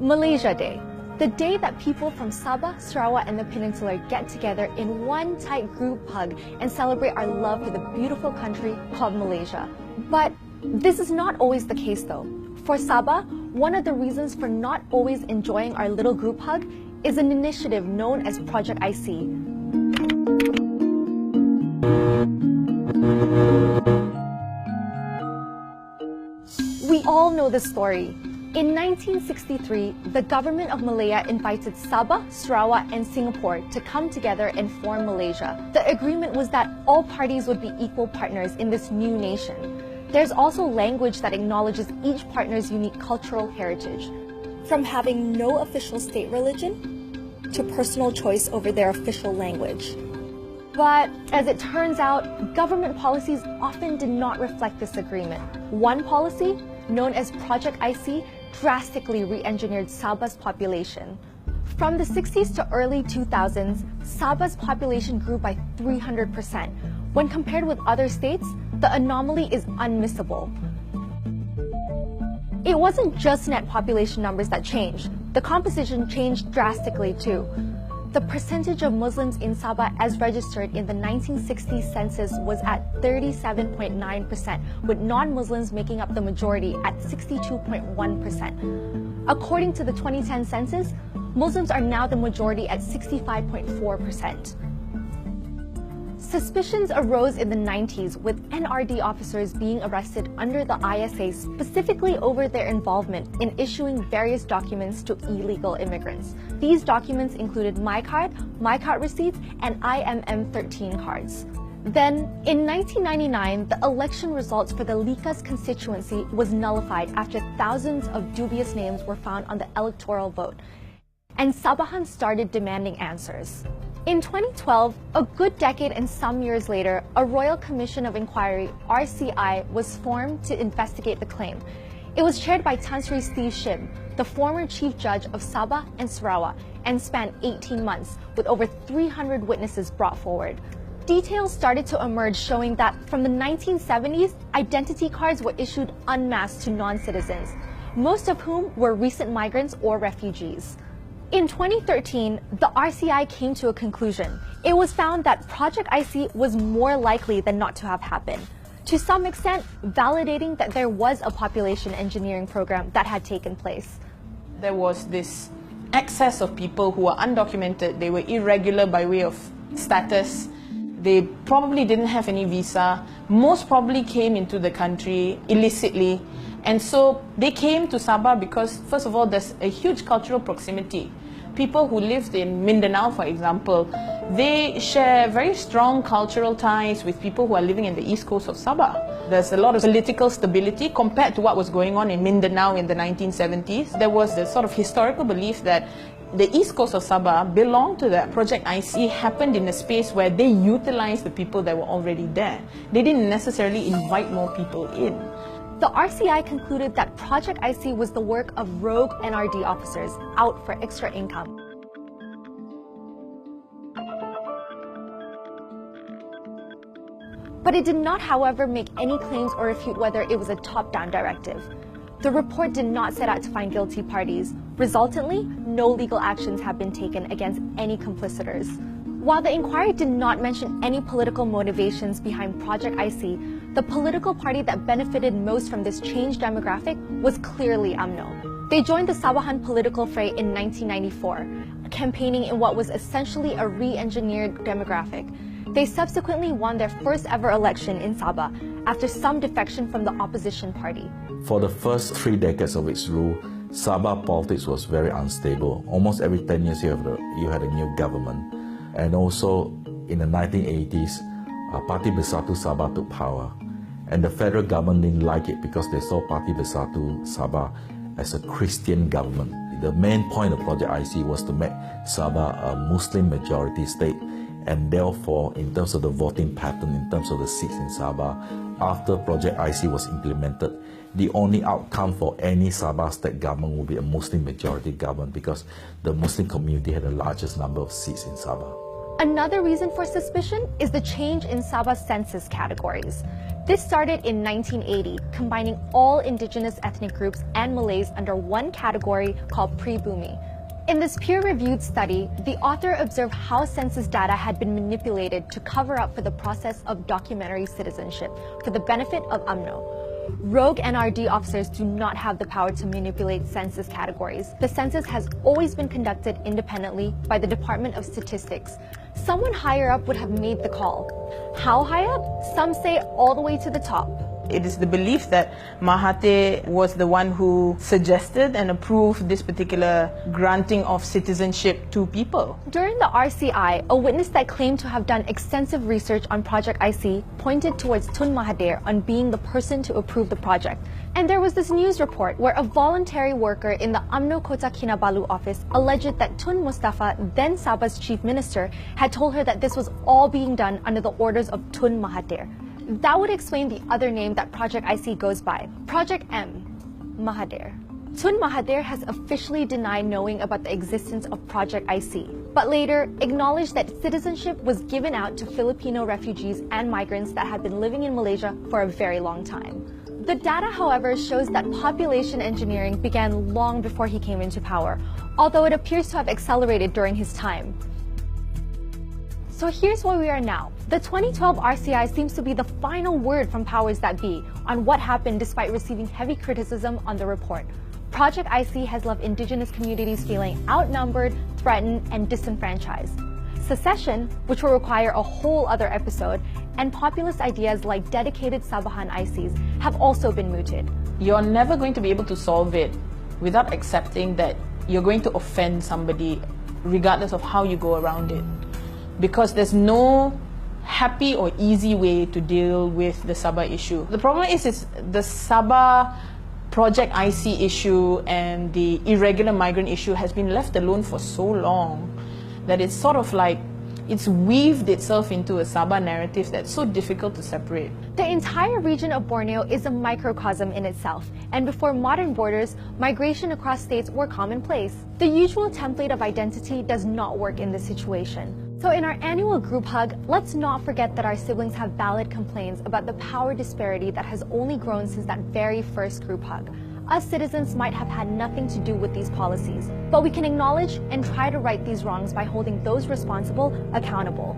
Malaysia Day, the day that people from Sabah, Sarawak and the Peninsula get together in one tight group hug and celebrate our love for the beautiful country called Malaysia. But this is not always the case though. For Sabah, one of the reasons for not always enjoying our little group hug is an initiative known as Project IC. We all know the story. In 1963, the government of Malaya invited Sabah, Sarawak, and Singapore to come together and form Malaysia. The agreement was that all parties would be equal partners in this new nation. There's also language that acknowledges each partner's unique cultural heritage, from having no official state religion to personal choice over their official language. But as it turns out, government policies often did not reflect this agreement. One policy, known as Project IC, drastically re-engineered Sabah's population. From the 60s to early 2000s, Sabah's population grew by 300%. When compared with other states, the anomaly is unmissable. It wasn't just net population numbers that changed. The composition changed drastically too. The percentage of Muslims in Sabah as registered in the 1960 census was at 37.9%, with non-Muslims making up the majority at 62.1%. According to the 2010 census, Muslims are now the majority at 65.4%. Suspicions arose in the 90s with NRD officers being arrested under the ISA specifically over their involvement in issuing various documents to illegal immigrants. These documents included MyCard receipts, and IMM13 cards. Then, in 1999, the election results for the Likas constituency was nullified after thousands of dubious names were found on the electoral vote, and Sabahans started demanding answers. In 2012, a good decade and some years later, a Royal Commission of Inquiry, RCI, was formed to investigate the claim. It was chaired by Tan Sri Steve Shim, the former Chief Judge of Sabah and Sarawak, and spanned 18 months, with over 300 witnesses brought forward. Details started to emerge showing that from the 1970s, identity cards were issued en masse to non-citizens, most of whom were recent migrants or refugees. In 2013, the RCI came to a conclusion. It was found that Project IC was more likely than not to have happened, to some extent validating that there was a population engineering program that had taken place. There was this excess of people who were undocumented. They were irregular by way of status. They probably didn't have any visa. Most probably came into the country illicitly. And so they came to Sabah because, first of all, there's a huge cultural proximity. People who lived in Mindanao, for example, they share very strong cultural ties with people who are living in the east coast of Sabah. There's a lot of political stability compared to what was going on in Mindanao in the 1970s. There was this sort of historical belief that the east coast of Sabah belonged to that. Project IC happened in a space where they utilized the people that were already there. They didn't necessarily invite more people in. The RCI concluded that Project IC was the work of rogue NRD officers out for extra income. But it did not, however, make any claims or refute whether it was a top-down directive. The report did not set out to find guilty parties. Resultantly, no legal actions have been taken against any complicitors. While the inquiry did not mention any political motivations behind Project IC, the political party that benefited most from this changed demographic was clearly UMNO. They joined the Sabahan political fray in 1994, campaigning in what was essentially a re-engineered demographic. They subsequently won their first ever election in Sabah after some defection from the opposition party. For the first 3 decades of its rule, Sabah politics was very unstable. Almost every 10 years you had a new government. And also in the 1980s, Parti Bersatu Sabah took power. And the federal government didn't like it because they saw Parti Bersatu Sabah as a Christian government. The main point of Project IC was to make Sabah a Muslim majority state, and therefore, in terms of the voting pattern, in terms of the seats in Sabah, after Project IC was implemented, the only outcome for any Sabah state government would be a Muslim majority government because the Muslim community had the largest number of seats in Sabah. Another reason for suspicion is the change in Sabah's census categories. This started in 1980, combining all indigenous ethnic groups and Malays under one category called Pribumi. In this peer-reviewed study, the author observed how census data had been manipulated to cover up for the process of documentary citizenship for the benefit of UMNO. Rogue NRD officers do not have the power to manipulate census categories. The census has always been conducted independently by the Department of Statistics. Someone higher up would have made the call. How high up? Some say all the way to the top. It is the belief that Mahathir was the one who suggested and approved this particular granting of citizenship to people. During the RCI, a witness that claimed to have done extensive research on Project IC pointed towards Tun Mahathir on being the person to approve the project. And there was this news report where a voluntary worker in the UMNO Kota Kinabalu office alleged that Tun Mustafa, then Sabah's chief minister, had told her that this was all being done under the orders of Tun Mahathir. That would explain the other name that Project IC goes by, Project M, Mahathir. Tun Mahathir has officially denied knowing about the existence of Project IC, but later acknowledged that citizenship was given out to Filipino refugees and migrants that had been living in Malaysia for a very long time. The data, however, shows that population engineering began long before he came into power, although it appears to have accelerated during his time. So here's where we are now. The 2012 RCI seems to be the final word from powers that be on what happened despite receiving heavy criticism on the report. Project IC has left indigenous communities feeling outnumbered, threatened, and disenfranchised. Secession, which will require a whole other episode, and populist ideas like dedicated Sabahan ICs have also been mooted. You're never going to be able to solve it without accepting that you're going to offend somebody regardless of how you go around it. Because there's no happy or easy way to deal with the Sabah issue. The problem is the Sabah Project IC issue and the irregular migrant issue has been left alone for so long that it's sort of like it's weaved itself into a Sabah narrative that's so difficult to separate. The entire region of Borneo is a microcosm in itself, and before modern borders, migration across states were commonplace. The usual template of identity does not work in this situation. So in our annual group hug, let's not forget that our siblings have valid complaints about the power disparity that has only grown since that very first group hug. Us citizens might have had nothing to do with these policies, but we can acknowledge and try to right these wrongs by holding those responsible accountable.